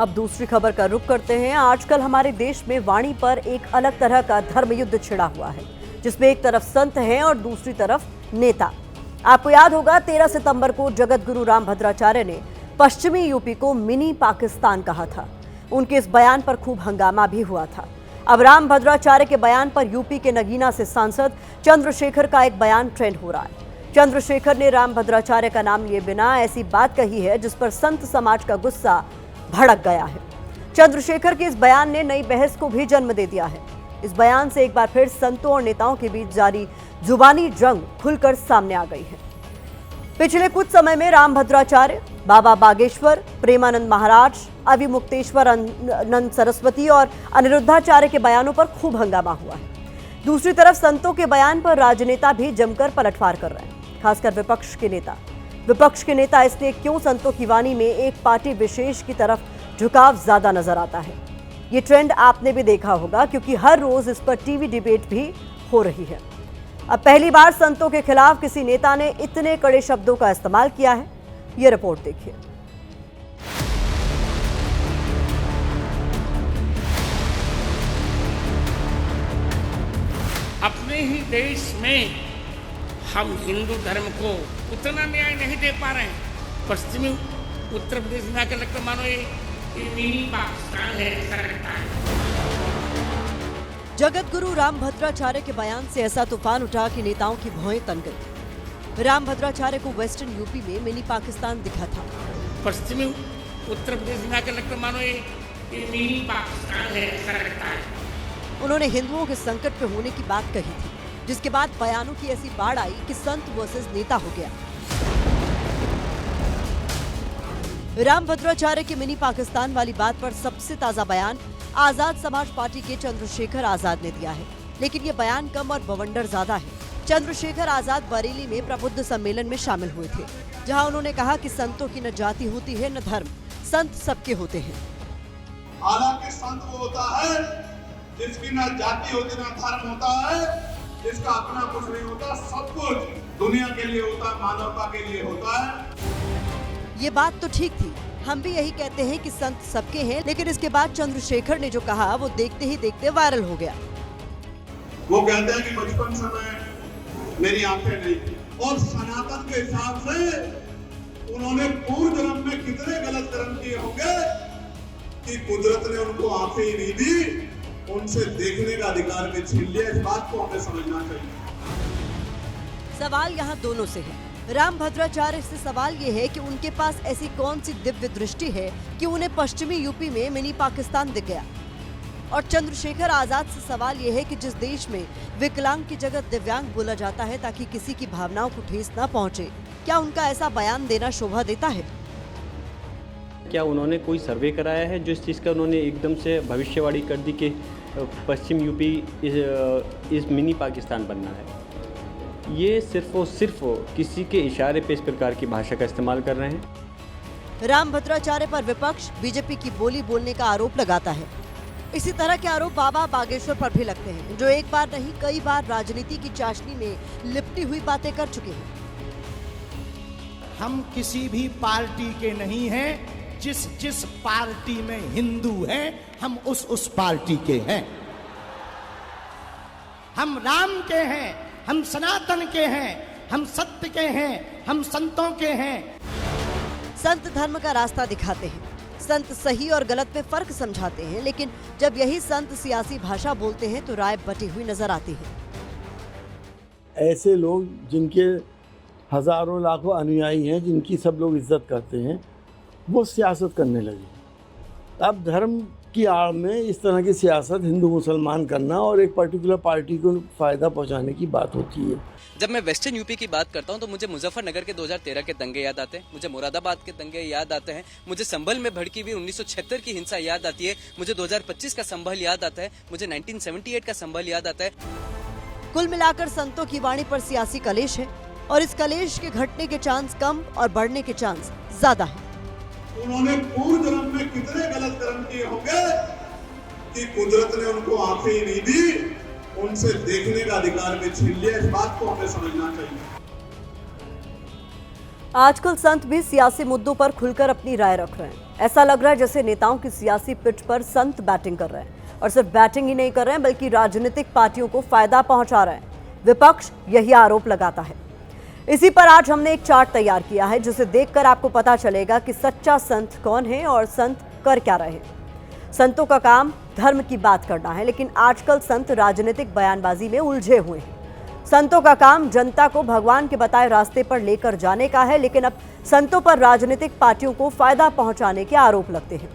अब दूसरी खबर का रुख करते हैं। आजकल हमारे देश में वाणी पर एक अलग तरह का धर्म युद्ध छिड़ा हुआ है, जिसमें एक तरफ संत हैं और दूसरी तरफ नेता। आपको याद होगा 13 सितंबर को जगत गुरु रामभद्राचार्य ने पश्चिमी यूपी को मिनी पाकिस्तान कहा था। उनके इस बयान पर खूब हंगामा भी हुआ था। अब रामभद्राचार्य के बयान पर यूपी के नगीना से सांसद चंद्रशेखर का एक बयान ट्रेंड हो रहा है। चंद्रशेखर ने रामभद्राचार्य का नाम लिए बिना ऐसी बात कही है जिस पर संत समाज का गुस्सा भड़क गया है। चंद्रशेखर के इस बयान ने नई बहस को भी जन्म दे दिया है। इस बयान से एक बार फिर संतों और नेताओं के बीच जारी जुबानी जंग खुलकर सामने आ गई है। पिछले कुछ समय में रामभद्राचार्य, बाबा बागेश्वर, प्रेमानंद महाराज, अविमुक्तेश्वर नंद सरस्वती और अनिरुद्धाचार्य के बयानों पर खूब हंगामा हुआ है। दूसरी तरफ संतों के बयान पर राजनेता भी जमकर पलटवार कर रहे हैं, खासकर विपक्ष के नेता। विपक्ष के नेता इसलिए क्यों संतों की वाणी में एक पार्टी विशेष की तरफ झुकाव ज्यादा नजर आता है। ये ट्रेंड आपने भी देखा होगा, क्योंकि हर रोज इस पर टीवी डिबेट भी हो रही है। अब पहली बार संतों के खिलाफ किसी नेता ने इतने कड़े शब्दों का इस्तेमाल किया है। ये रिपोर्ट देखिए। अपने ही देश में हम हिंदू धर्म को उतना न्याय नहीं दे पा रहे हैं। पश्चिमी उत्तर प्रदेश में आकर लगता मानो ये मिनी पाकिस्तान है, ऐसा लगता है। जगत गुरु रामभद्राचार्य के बयान से ऐसा तूफान उठा कि नेताओं की भौहें तन गई। रामभद्राचार्य को वेस्टर्न यूपी में मिनी पाकिस्तान दिखा था। पश्चिमी उत्तर प्रदेश में आकर लगता मानो ये मिनी पाकिस्तान है, ऐसा लगता है। उन्होंने हिंदुओं के संकट पे होने की बात कही थी, जिसके बाद बयानों की ऐसी बाढ़ आई कि संत वर्सेस नेता हो गया। रामभद्राचार्य के मिनी पाकिस्तान वाली बात पर सबसे ताजा बयान आजाद समाज पार्टी के चंद्रशेखर आजाद ने दिया है, लेकिन ये बयान कम और बवंडर ज्यादा है। चंद्रशेखर आजाद बरेली में प्रबुद्ध सम्मेलन में शामिल हुए थे, जहां उन्होंने कहा कि संतों की न जाति होती है न धर्म, संत सबके होते हैं। हालांकि संत वो होता है जिसकी न जाति होती न धर्म होता है, जिसका अपना कुछ नहीं होता, सब कुछ दुनिया के लिए होता है, मानवता के लिए होता है। ये बात तो ठीक थी, हम भी यही कहते हैं कि संत सबके हैं, लेकिन इसके बाद चंद्रशेखर ने जो कहा वो देखते ही देखते वायरल हो गया। वो कहते हैं कि बचपन से मेरी आंखें नहीं, और सनातन के हिसाब से उन्होंने पूर्व जन्म में कितने गलत कर्म किए होंगे कि कुदरत ने उनको आंखें ही नहीं दी, उनसे देखने का अधिकार भी छीन लिया। इस बात को हमें समझना चाहिए। सवाल यहाँ दोनों से है। रामभद्राचार्य से सवाल ये है कि उनके पास ऐसी कौन सी दिव्य दृष्टि है कि उन्हें पश्चिमी यूपी में मिनी पाकिस्तान दिख गया। और चंद्रशेखर आजाद से सवाल ये है कि जिस देश में विकलांग की जगह दिव्यांग बोला जाता है ताकि किसी की भावनाओं को ठेस न पहुंचे, क्या उनका ऐसा बयान देना शोभा देता है? क्या उन्होंने कोई सर्वे कराया है जो इस चीज़ का उन्होंने एकदम से भविष्यवाणी कर दी कि पश्चिम यूपी इस मिनी पाकिस्तान बनना है? ये सिर्फ और सिर्फ किसी के इशारे पे इस प्रकार की भाषा का इस्तेमाल कर रहे हैं। रामभद्राचार्य पर विपक्ष बीजेपी की बोली बोलने का आरोप लगाता है। इसी तरह के आरोप बाबा बागेश्वर पर भी लगते हैं, जो एक बार नहीं कई बार राजनीति की चाशनी में लिपटी हुई बातें कर चुके हैं। हम किसी भी पार्टी के नहीं हैं। जिस पार्टी में हिंदू हैं, हम उस पार्टी के हैं। हम राम के हैं, हम सनातन के हैं, हम सत्य के हैं, हम संतों के हैं। संत धर्म का रास्ता दिखाते हैं, संत सही और गलत में फर्क समझाते हैं, लेकिन जब यही संत सियासी भाषा बोलते हैं तो राय बटी हुई नजर आती है। ऐसे लोग जिनके हजारों लाखों अनुयायी हैं, जिनकी सब लोग इज्जत करते हैं, वो सियासत करने लगे। अब धर्म की आड़ में इस तरह की सियासत हिंदू मुसलमान करना और एक पर्टिकुलर पार्टी को फायदा पहुंचाने की बात होती है। जब मैं वेस्टर्न यूपी की बात करता हूं तो मुझे मुजफ्फरनगर के 2013 के दंगे याद आते हैं, मुझे मुरादाबाद के दंगे याद आते हैं, मुझे संभल में भड़की हुई 1976 की हिंसा याद आती है, मुझे 2025 का संभल याद आता है, मुझे 1978 का संभल याद आता है। कुल मिलाकर संतों की वाणी पर सियासी कलेश है, और इस कलेश के घटने के चांस कम और बढ़ने के चांस ज्यादा है। उन्होंने पूर्व जन्म में कितने गलत कर्म किए होंगे कि कुदरत ने उनको आंखें ही नहीं दी, उनसे देखने का अधिकार भी छीन लिया। इस बात को हमें समझना चाहिए। आजकल संत भी सियासी मुद्दों पर खुलकर अपनी राय रख रहे हैं। ऐसा लग रहा है जैसे नेताओं की सियासी पिच पर संत बैटिंग कर रहे हैं, और सिर्फ बैटिंग ही नहीं कर रहे हैं बल्कि राजनीतिक पार्टियों को फायदा पहुंचा रहे हैं। विपक्ष यही आरोप लगाता है। इसी पर आज हमने एक चार्ट तैयार किया है, जिसे देखकर आपको पता चलेगा कि सच्चा संत कौन है और संत कर क्या रहे हैं। संतों का काम धर्म की बात करना है, लेकिन आजकल संत राजनीतिक बयानबाजी में उलझे हुए हैं। संतों का काम जनता को भगवान के बताए रास्ते पर लेकर जाने का है, लेकिन अब संतों पर राजनीतिक पार्टियों को फायदा पहुंचाने के आरोप लगते हैं।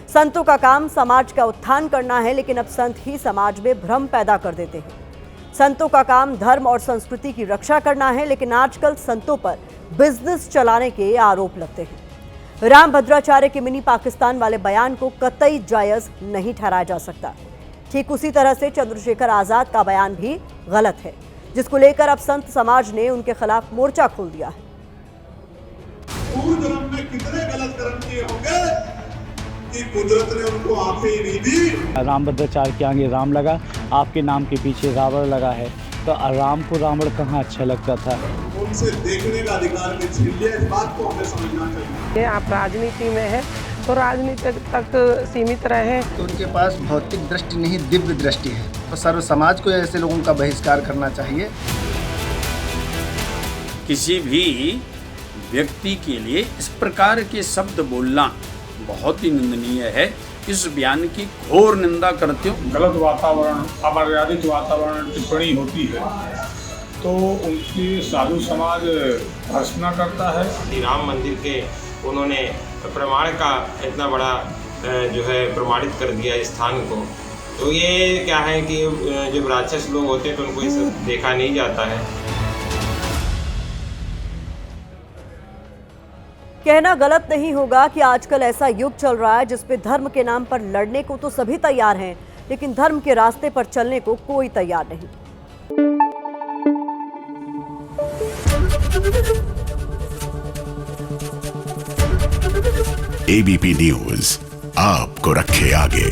संतों का काम समाज का उत्थान करना है, लेकिन अब संत ही समाज में भ्रम पैदा कर देते हैं। संतों का काम धर्म और संस्कृति की रक्षा करना है, लेकिन आजकल संतों पर बिजनेस चलाने के आरोप लगते हैं। रामभद्राचार्य के मिनी पाकिस्तान वाले बयान को कतई जायज नहीं ठहराया जा सकता। ठीक उसी तरह से चंद्रशेखर आजाद का बयान भी गलत है, जिसको लेकर अब संत समाज ने उनके खिलाफ मोर्चा खोल दिया है। पूर्व जन्म में कितने गलत कर्म किए होंगे कि कुदरत ने उनको आंखें ही नहीं दी। रामभद्राचार्य के आगे राम लगा, आपके नाम के पीछे रावण लगा है, तो राम को रावण कहाँ अच्छा लगता था। उनसे देखने का अधिकार भी छीन लिया, इस बात को हमें समझना चाहिए। आप राजनीति में हैं तो राजनीति तक सीमित रहे। तो उनके पास भौतिक दृष्टि नहीं, दिव्य दृष्टि है, तो सर्व समाज को ऐसे लोगों का बहिष्कार करना चाहिए। किसी भी व्यक्ति के लिए इस प्रकार के शब्द बोलना बहुत ही निंदनीय है। इस बयान की घोर निंदा करते हो। गलत वातावरण, अमर्यादित वातावरण टिप्पणी होती है तो उनकी साधु समाज भर्त्सना करता है। राम मंदिर के उन्होंने प्रमाण का इतना बड़ा जो है प्रमाणित कर दिया इस स्थान को, तो ये क्या है कि जब राक्षस लोग होते हैं तो उनको ये सब देखा नहीं जाता है। कहना गलत नहीं होगा कि आजकल ऐसा युग चल रहा है जिसपे धर्म के नाम पर लड़ने को तो सभी तैयार हैं, लेकिन धर्म के रास्ते पर चलने को कोई तैयार नहीं। एबीपी न्यूज आपको रखे आगे।